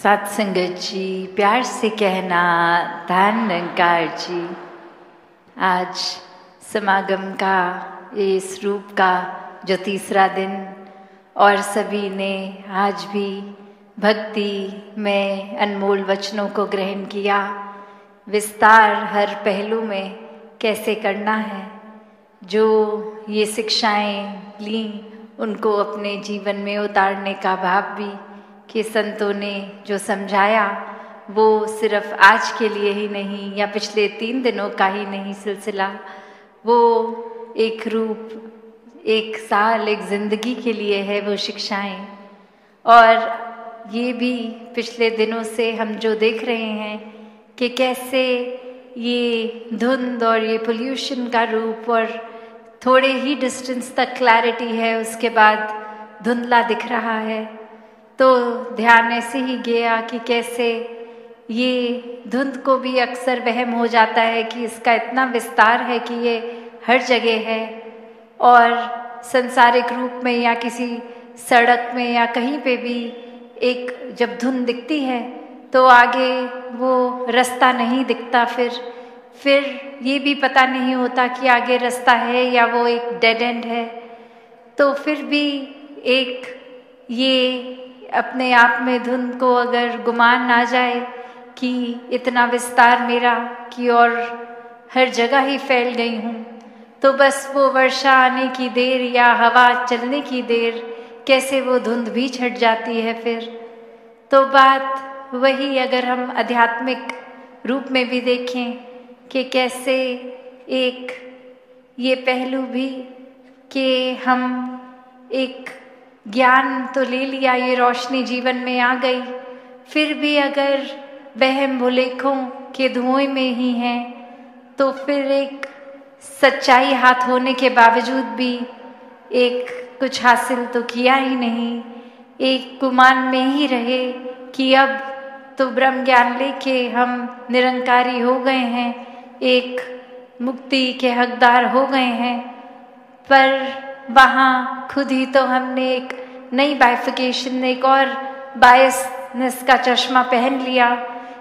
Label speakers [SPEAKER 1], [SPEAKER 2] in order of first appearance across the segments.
[SPEAKER 1] सात संगत जी, प्यार से कहना धन निरंकार जी। आज समागम का इस रूप का जो तीसरा दिन और सभी ने आज भी भक्ति में अनमोल वचनों को ग्रहण किया। विस्तार हर पहलू में कैसे करना है, जो ये शिक्षाएं ली उनको अपने जीवन में उतारने का भाव भी कि संतों ने जो समझाया वो सिर्फ आज के लिए ही नहीं या पिछले 3 दिनों का ही नहीं सिलसिला, वो एक रूप, एक साल, एक जिंदगी के लिए है वो शिक्षाएं। और ये भी पिछले दिनों से हम जो देख रहे हैं कि कैसे ये धुंध और ये पोल्यूशन का रूप और थोड़े ही डिस्टेंस तक क्लैरिटी है, उसके बाद धुंधला दिख रहा है। तो ध्यान ऐसे ही गया कि कैसे ये धुंध को भी अक्सर वहम हो जाता है कि इसका इतना विस्तार है कि ये हर जगह है, और संसारिक रूप में या किसी सड़क में या कहीं पे भी एक जब धुंध दिखती है तो आगे वो रास्ता नहीं दिखता, फिर ये भी पता नहीं होता कि आगे रास्ता है या वो एक डेड एंड है। तो फिर भी एक ये अपने आप में धुंध को अगर गुमान ना जाए कि इतना विस्तार मेरा कि और हर जगह ही फैल गई हूँ, तो बस वो वर्षा आने की देर या हवा चलने की देर कैसे वो धुंध भी छट जाती है। फिर तो बात वही, अगर हम आध्यात्मिक रूप में भी देखें कि कैसे एक ये पहलू भी कि हम एक ज्ञान तो ले लिया, ये रोशनी जीवन में आ गई, फिर भी अगर वहम भुलेखों के धुएं में ही हैं तो फिर एक सच्चाई हाथ होने के बावजूद भी एक कुछ हासिल तो किया ही नहीं, एक गुमान में ही रहे कि अब तो ब्रह्म ज्ञान लेके हम निरंकारी हो गए हैं, एक मुक्ति के हकदार हो गए हैं। पर वहाँ खुद ही तो हमने एक नई बाइफिकेशन, एक और बायसनेस का चश्मा पहन लिया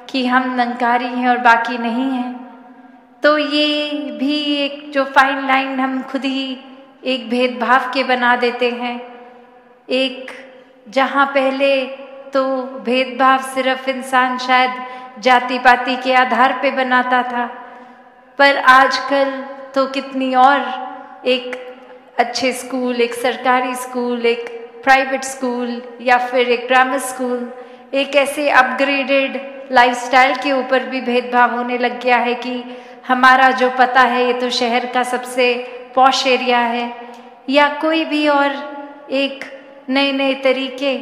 [SPEAKER 1] कि हम निरंकारी हैं और बाकी नहीं हैं। तो ये भी एक जो फाइन लाइन हम खुद ही एक भेदभाव के बना देते हैं, एक जहाँ पहले तो भेदभाव सिर्फ इंसान शायद जाति पाति के आधार पे बनाता था, पर आजकल तो कितनी और एक अच्छे स्कूल, एक सरकारी स्कूल, एक प्राइवेट स्कूल या फिर एक ग्रामर स्कूल, एक ऐसे अपग्रेडेड लाइफस्टाइल के ऊपर भी भेदभाव होने लग गया है कि हमारा जो पता है ये तो शहर का सबसे पॉश एरिया है, या कोई भी और एक नए नए तरीके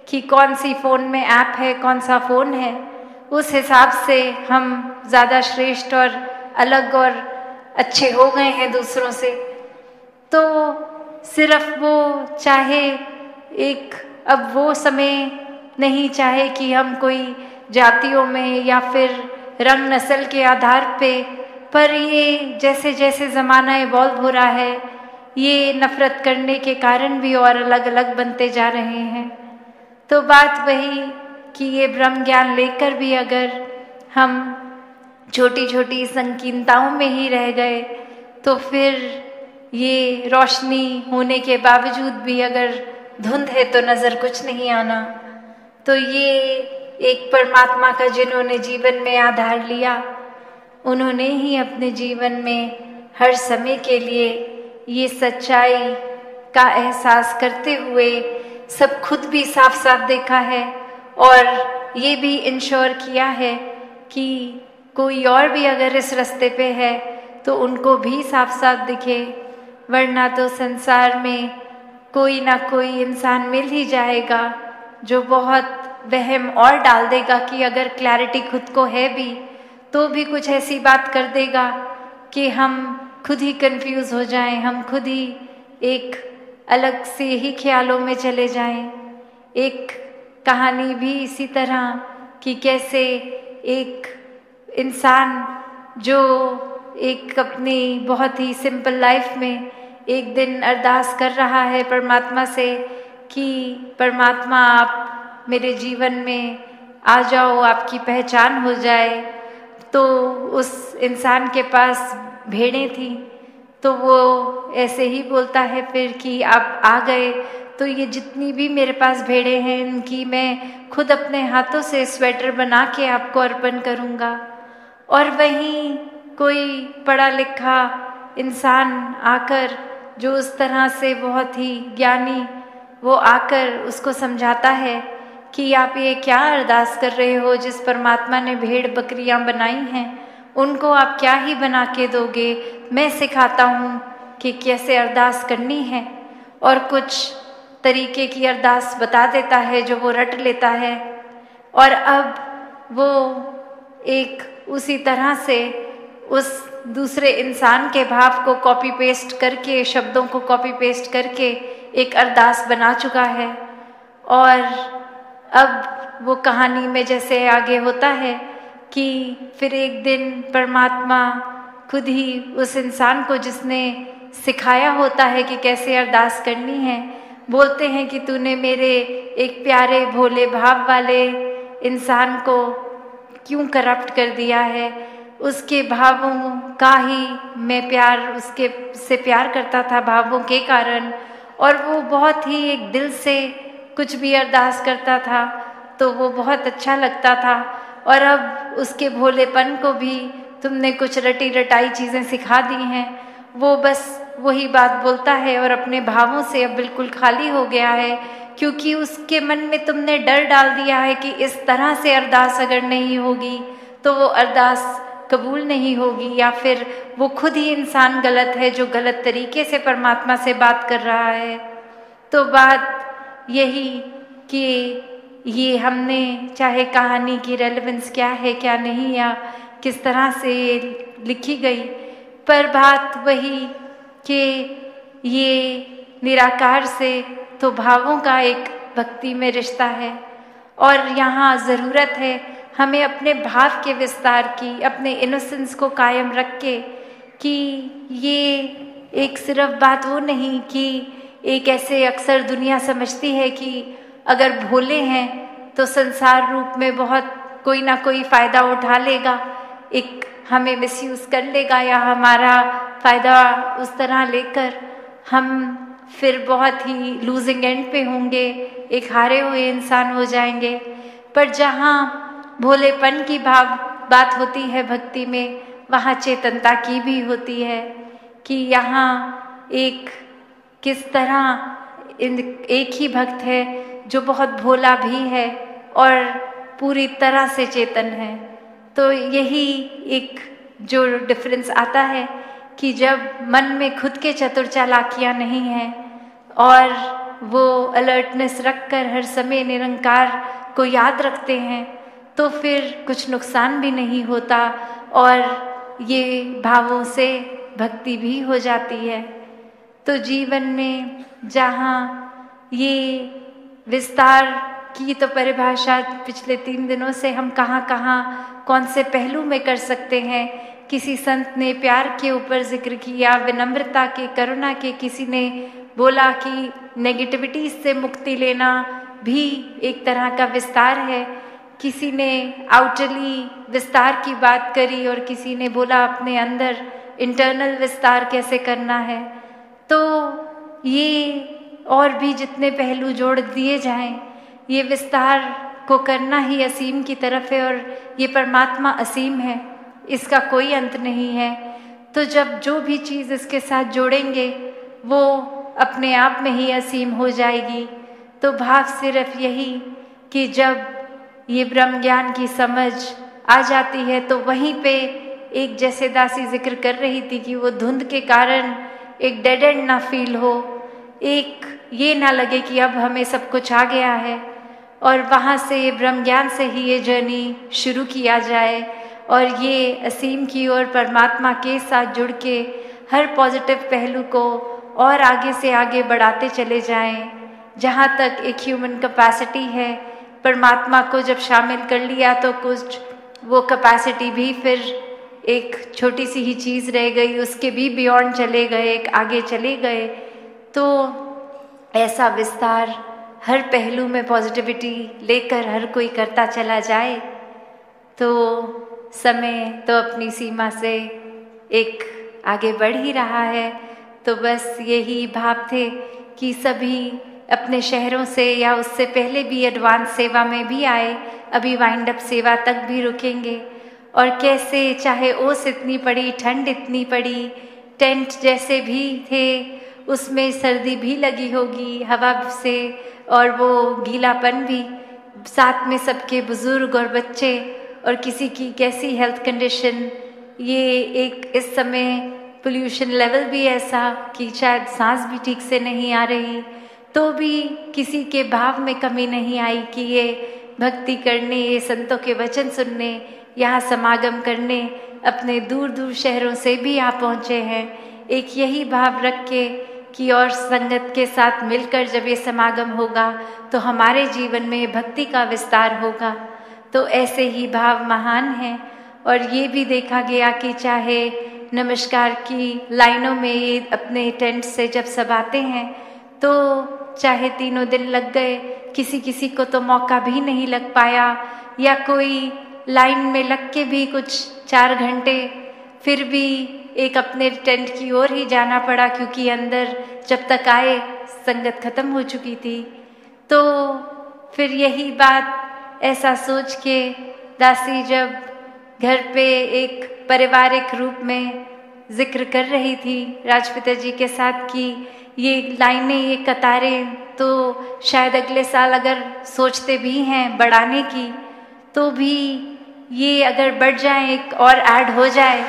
[SPEAKER 1] कि कौन सी फ़ोन में ऐप है, कौन सा फ़ोन है, उस हिसाब से हम ज़्यादा श्रेष्ठ और अलग और अच्छे हो गए हैं दूसरों से। तो सिर्फ वो चाहे एक अब वो समय नहीं चाहे कि हम कोई जातियों में या फिर रंग नस्ल के आधार पे, पर ये जैसे जैसे ज़माना इवॉल्व हो रहा है ये नफ़रत करने के कारण भी और अलग अलग बनते जा रहे हैं। तो बात वही कि ये ब्रह्म ज्ञान लेकर भी अगर हम छोटी छोटी संकीर्णताओं में ही रह गए तो फिर ये रोशनी होने के बावजूद भी अगर धुंध है तो नज़र कुछ नहीं आना। तो ये एक परमात्मा का जिन्होंने जीवन में आधार लिया, उन्होंने ही अपने जीवन में हर समय के लिए ये सच्चाई का एहसास करते हुए सब खुद भी साफ साफ देखा है और ये भी इंश्योर किया है कि कोई और भी अगर इस रास्ते पे है तो उनको भी साफ साफ दिखे, वरना तो संसार में कोई ना कोई इंसान मिल ही जाएगा जो बहुत वहम और डाल देगा कि अगर क्लैरिटी खुद को है भी तो भी कुछ ऐसी बात कर देगा कि हम खुद ही कंफ्यूज हो जाएं, हम खुद ही एक अलग से ही ख्यालों में चले जाएं। एक कहानी भी इसी तरह कि कैसे एक इंसान जो एक अपनी बहुत ही सिंपल लाइफ में एक दिन अरदास कर रहा है परमात्मा से कि परमात्मा आप मेरे जीवन में आ जाओ, आपकी पहचान हो जाए। तो उस इंसान के पास भेड़ें थी, तो वो ऐसे ही बोलता है फिर कि आप आ गए तो ये जितनी भी मेरे पास भेड़ें हैं इनकी मैं खुद अपने हाथों से स्वेटर बना के आपको अर्पण करूँगा। और वहीं कोई पढ़ा लिखा इंसान आकर, जो उस तरह से बहुत ही ज्ञानी, वो आकर उसको समझाता है कि आप ये क्या अरदास कर रहे हो, जिस परमात्मा ने भेड़ बकरियां बनाई हैं उनको आप क्या ही बना के दोगे। मैं सिखाता हूँ कि कैसे अरदास करनी है, और कुछ तरीके की अरदास बता देता है जो वो रट लेता है। और अब वो एक उसी तरह से उस दूसरे इंसान के भाव को कॉपी पेस्ट करके, शब्दों को कॉपी पेस्ट करके एक अरदास बना चुका है। और अब वो कहानी में जैसे आगे होता है कि फिर एक दिन परमात्मा खुद ही उस इंसान को जिसने सिखाया होता है कि कैसे अरदास करनी है, बोलते हैं कि तूने मेरे एक प्यारे भोले भाव वाले इंसान को क्यों करप्ट कर दिया है। उसके भावों का ही मैं प्यार, उसके से प्यार करता था भावों के कारण, और वो बहुत ही एक दिल से कुछ भी अरदास करता था तो वो बहुत अच्छा लगता था। और अब उसके भोलेपन को भी तुमने कुछ रटी रटाई चीज़ें सिखा दी हैं। वो बस वही बात बोलता है और अपने भावों से अब बिल्कुल खाली हो गया है, क्योंकि उसके मन में तुमने डर डाल दिया है कि इस तरह से अरदास अगर नहीं होगी तो वो अरदास कबूल नहीं होगी, या फिर वो खुद ही इंसान गलत है जो गलत तरीके से परमात्मा से बात कर रहा है। तो बात यही कि ये हमने चाहे कहानी की रेलेवेंस क्या है क्या नहीं, या किस तरह से लिखी गई, पर बात वही कि ये निराकार से तो भावों का एक भक्ति में रिश्ता है। और यहाँ ज़रूरत है हमें अपने भाव के विस्तार की, अपने इनोसेंस को कायम रख के, कि ये एक सिर्फ बात वो नहीं कि एक ऐसे अक्सर दुनिया समझती है कि अगर भोले हैं तो संसार रूप में बहुत कोई ना कोई फ़ायदा उठा लेगा, एक हमें मिसयूज़ कर लेगा, या हमारा फ़ायदा उस तरह लेकर हम फिर बहुत ही लूजिंग एंड पे होंगे, एक हारे हुए इंसान हो जाएंगे। पर जहाँ भोलेपन की बात होती है भक्ति में, वहाँ चेतनता की भी होती है कि यहाँ एक किस तरह एक ही भक्त है जो बहुत भोला भी है और पूरी तरह से चेतन है। तो यही एक जो डिफरेंस आता है कि जब मन में खुद के चतुर चालाकियाँ नहीं हैं और वो अलर्टनेस रखकर हर समय निरंकार को याद रखते हैं, तो फिर कुछ नुकसान भी नहीं होता और ये भावों से भक्ति भी हो जाती है। तो जीवन में जहाँ ये विस्तार की तो परिभाषा पिछले 3 दिनों से हम कहाँ कौन से पहलू में कर सकते हैं। किसी संत ने प्यार के ऊपर जिक्र किया, विनम्रता के, करुणा के, किसी ने बोला कि नेगेटिविटी से मुक्ति लेना भी एक तरह का विस्तार है, किसी ने आउटरली विस्तार की बात करी और किसी ने बोला अपने अंदर इंटरनल विस्तार कैसे करना है। तो ये और भी जितने पहलू जोड़ दिए जाएं, ये विस्तार को करना ही असीम की तरफ है, और ये परमात्मा असीम है, इसका कोई अंत नहीं है। तो जब जो भी चीज़ इसके साथ जोड़ेंगे वो अपने आप में ही असीम हो जाएगी। तो भाव सिर्फ यही कि जब ये ब्रह्म ज्ञान की समझ आ जाती है तो वहीं पे एक, जैसे दासी जिक्र कर रही थी कि वो धुंध के कारण एक डेड एंड ना फील हो, एक ये ना लगे कि अब हमें सब कुछ आ गया है, और वहाँ से ये ब्रह्म ज्ञान से ही ये जर्नी शुरू किया जाए और ये असीम की ओर परमात्मा के साथ जुड़ के हर पॉजिटिव पहलू को और आगे से आगे बढ़ाते चले जाएं। जहाँ तक एक ह्यूमन कैपेसिटी है, परमात्मा को जब शामिल कर लिया तो कुछ वो कैपेसिटी भी फिर एक छोटी सी ही चीज़ रह गई, उसके भी बियॉन्ड चले गए, एक आगे चले गए। तो ऐसा विस्तार हर पहलू में पॉजिटिविटी लेकर हर कोई करता चला जाए तो समय तो अपनी सीमा से एक आगे बढ़ ही रहा है। तो बस यही भाव थे कि सभी अपने शहरों से या उससे पहले भी एडवांस सेवा में भी आए, अभी वाइंड अप सेवा तक भी रुकेंगे। और कैसे चाहे ओस इतनी पड़ी, ठंड इतनी पड़ी, टेंट जैसे भी थे उसमें सर्दी भी लगी होगी हवा से और वो गीलापन भी, साथ में सबके बुजुर्ग और बच्चे और किसी की कैसी हेल्थ कंडीशन, ये एक इस समय पोल्यूशन लेवल भी ऐसा कि शायद सांस भी ठीक से नहीं आ रही, तो भी किसी के भाव में कमी नहीं आई कि ये भक्ति करने, ये संतों के वचन सुनने, यहाँ समागम करने अपने दूर दूर शहरों से भी आ पहुँचे हैं। एक यही भाव रख के कि और संगत के साथ मिलकर जब ये समागम होगा तो हमारे जीवन में भक्ति का विस्तार होगा। तो ऐसे ही भाव महान हैं। और ये भी देखा गया कि चाहे नमस्कार की लाइनों में ये अपने टेंट से जब सब आते हैं तो चाहे 3 दिन लग गए, किसी किसी को तो मौका भी नहीं लग पाया, या कोई लाइन में लग के भी कुछ 4 घंटे फिर भी एक अपने टेंट की ओर ही जाना पड़ा, क्योंकि अंदर जब तक आए संगत खत्म हो चुकी थी। तो फिर यही बात ऐसा सोच के दासी जब घर पे एक पारिवारिक रूप में जिक्र कर रही थी राजपिता जी के साथ कि ये लाइनें, ये कतारें तो शायद अगले साल अगर सोचते भी हैं बढ़ाने की तो भी ये अगर बढ़ जाए, एक और ऐड हो जाए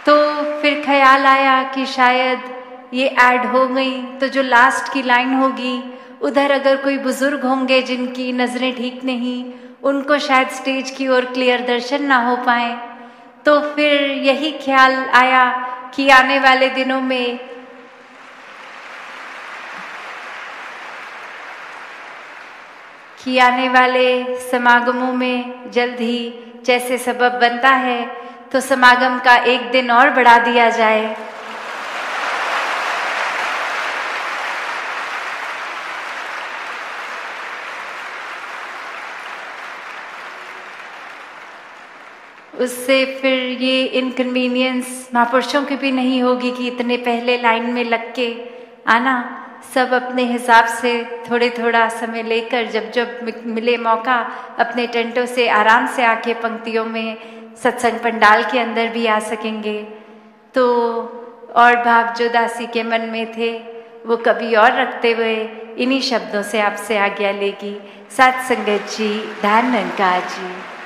[SPEAKER 1] तो फिर ख्याल आया कि शायद ये ऐड हो गई तो जो लास्ट की लाइन होगी उधर अगर कोई बुजुर्ग होंगे जिनकी नज़रें ठीक नहीं, उनको शायद स्टेज की ओर क्लियर दर्शन ना हो पाए। तो फिर यही ख्याल आया कि आने वाले दिनों में आने वाले समागमों में जल्द ही जैसे सबब बनता है तो समागम का एक दिन और बढ़ा दिया जाए। उससे फिर ये इनकन्वीनियंस महापुरुषों की भी नहीं होगी कि इतने पहले लाइन में लग के आना। सब अपने हिसाब से थोड़े थोड़ा समय लेकर जब जब मिले मौका अपने टेंटों से आराम से आके पंक्तियों में सत्संग पंडाल के अंदर भी आ सकेंगे। तो और भाव जो दासी के मन में थे वो कभी और रखते हुए इन्हीं शब्दों से आपसे आज्ञा लेगी। सत्संगत जी, धन निरंकार जी।